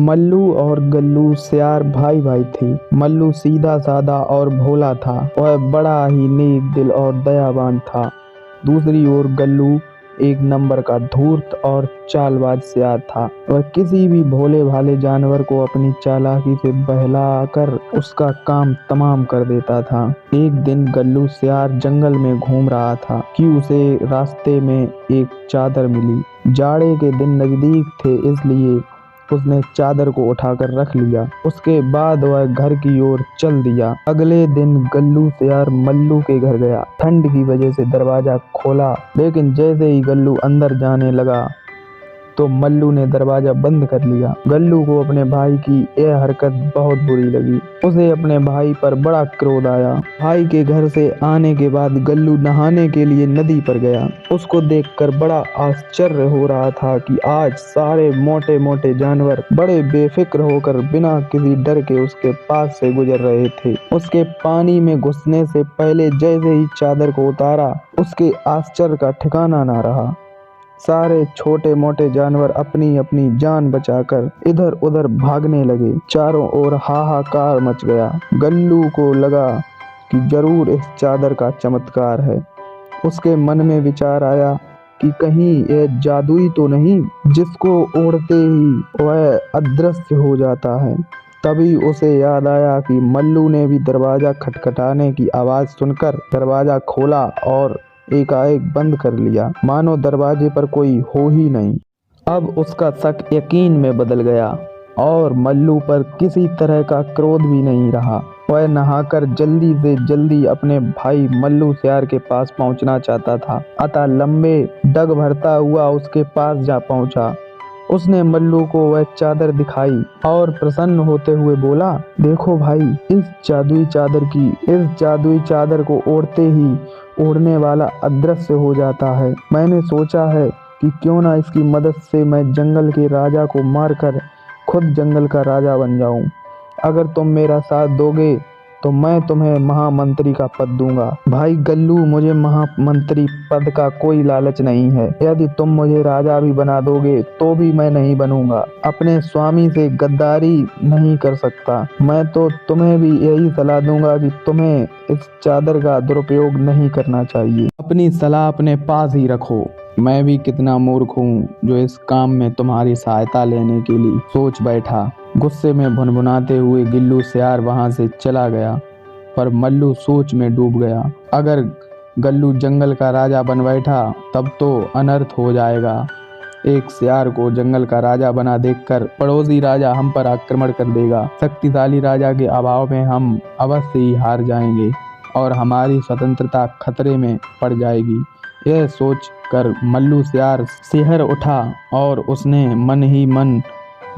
मल्लू और गल्लू सियार भाई भाई थे। मल्लू सीधा साधा और भोला था। वह बड़ा ही नेक दिल और दयावान था। दूसरी ओर गल्लू एक नंबर का धूर्त और चालबाज सियार था। वह किसी भी भोले भाले जानवर को अपनी चालाकी से बहलाकर उसका काम तमाम कर देता था। एक दिन गल्लू सियार जंगल में घूम रहा था कि उसे रास्ते में एक चादर मिली। जाड़े के दिन नजदीक थे, इसलिए उसने चादर को उठाकर रख लिया। उसके बाद वह घर की ओर चल दिया। अगले दिन गल्लू सियार मल्लू के घर गया। ठंड की वजह से दरवाजा खोला, लेकिन जैसे ही गल्लू अंदर जाने लगा तो मल्लू ने दरवाजा बंद कर लिया। गल्लू को अपने भाई की यह हरकत बहुत बुरी लगी। उसे अपने भाई पर बड़ा क्रोध आया। भाई के घर से आने के बाद गल्लू नहाने के लिए नदी पर गया। उसको देखकर बड़ा आश्चर्य हो रहा था कि आज सारे मोटे मोटे जानवर बड़े बेफिक्र होकर बिना किसी डर के उसके पास से गुजर रहे थे। उसके पानी में घुसने से पहले जैसे ही चादर को उतारा, उसके आश्चर्य का ठिकाना ना रहा। सारे छोटे मोटे जानवर अपनी अपनी जान बचाकर इधर उधर भागने लगे। चारों ओर हाहाकार मच गया। गल्लू को लगा कि जरूर इस चादर का चमत्कार है। उसके मन में विचार आया कि कहीं यह जादुई तो नहीं, जिसको ओढ़ते ही वह अदृश्य हो जाता है। तभी उसे याद आया कि मल्लू ने भी दरवाजा खटखटाने की आवाज सुनकर दरवाजा खोला और एकाएक बंद कर लिया, मानो दरवाजे पर कोई हो ही नहीं। अब उसका शक यकीन में बदल गया और मल्लू पर किसी तरह का क्रोध भी नहीं रहा। वह नहाकर जल्दी से जल्दी अपने भाई मल्लू सियार के पास पहुंचना चाहता था। अतः लंबे डग भरता हुआ उसके पास जा पहुंचा। उसने मल्लू को वह चादर दिखाई और प्रसन्न होते हुए बोला, देखो भाई, इस जादुई चादर को ओढ़ते ही ओढ़ने वाला अदृश्य हो जाता है। मैंने सोचा है कि क्यों ना इसकी मदद से मैं जंगल के राजा को मारकर खुद जंगल का राजा बन जाऊं। अगर तुम मेरा साथ दोगे तो मैं तुम्हें महामंत्री का पद दूंगा। भाई गल्लू, मुझे महामंत्री पद का कोई लालच नहीं है। यदि तुम मुझे राजा भी बना दोगे तो भी मैं नहीं बनूंगा। अपने स्वामी से गद्दारी नहीं कर सकता। मैं तो तुम्हें भी यही सलाह दूंगा कि तुम्हें इस चादर का दुरुपयोग नहीं करना चाहिए। अपनी सलाह अपने पास ही रखो। मैं भी कितना मूर्ख हूँ जो इस काम में तुम्हारी सहायता लेने के लिए सोच बैठा। गुस्से में भुनभुनाते हुए गिल्लू सियार वहां से चला गया, पर मल्लू सोच में डूब गया। अगर गल्लू जंगल का राजा बन बैठा तब तो अनर्थ हो जाएगा। एक सियार को जंगल का राजा बना देखकर पड़ोसी राजा हम पर आक्रमण कर देगा। शक्तिशाली राजा के अभाव में हम अवश्य ही हार जाएंगे और हमारी स्वतंत्रता खतरे में पड़ जाएगी। यह सोच कर मल्लू सियार सिहर उठा और उसने मन ही मन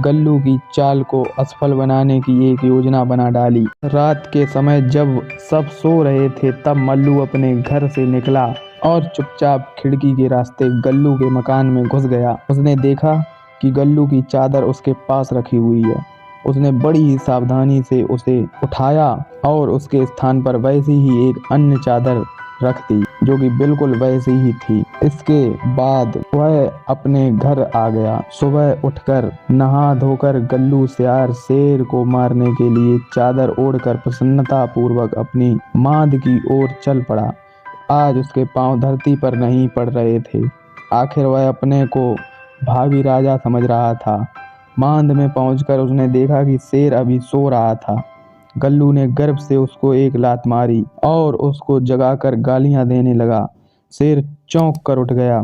गल्लू की चाल को असफल बनाने की एक योजना बना डाली। रात के समय जब सब सो रहे थे, तब मल्लू अपने घर से निकला और चुपचाप खिड़की के रास्ते गल्लू के मकान में घुस गया। उसने देखा कि गल्लू की चादर उसके पास रखी हुई है। उसने बड़ी ही सावधानी से उसे उठाया और उसके स्थान पर वैसी ही एक अन्य चादर रख दी, जो कि बिल्कुल वैसी ही थी। इसके बाद वह अपने घर आ गया। सुबह उठकर नहा धोकर गल्लू सियार शेर को मारने के लिए चादर ओढ़कर प्रसन्नता पूर्वक अपनी मांद की ओर चल पड़ा। आज उसके पांव धरती पर नहीं पड़ रहे थे। आखिर वह अपने को भावी राजा समझ रहा था। मांद में पहुंचकर उसने देखा कि शेर अभी सो रहा था। गल्लू ने गर्व से उसको एक लात मारी और उसको जगाकर गालियां देने लगा। शेर चौंक कर उठ गया।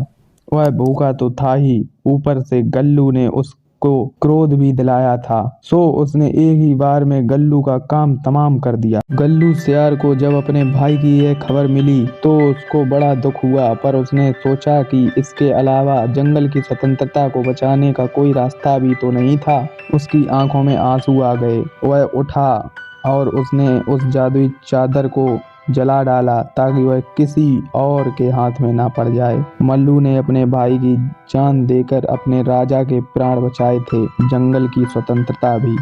वह भूखा तो था ही, ऊपर से गल्लू ने उसको क्रोध भी दिलाया था, सो उसने एक ही बार में गल्लू का काम तमाम कर दिया। गल्लू सियार को जब अपने भाई की यह खबर मिली तो उसको बड़ा दुख हुआ, पर उसने सोचा कि इसके अलावा जंगल की स्वतंत्रता को बचाने का कोई रास्ता भी तो नहीं था। उसकी आंखों में आंसू आ गए। वह उठा और उसने उस जादुई चादर को जला डाला ताकि वह किसी और के हाथ में ना पड़ जाए। मल्लू ने अपने भाई की जान देकर अपने राजा के प्राण बचाए थे, जंगल की स्वतंत्रता भी।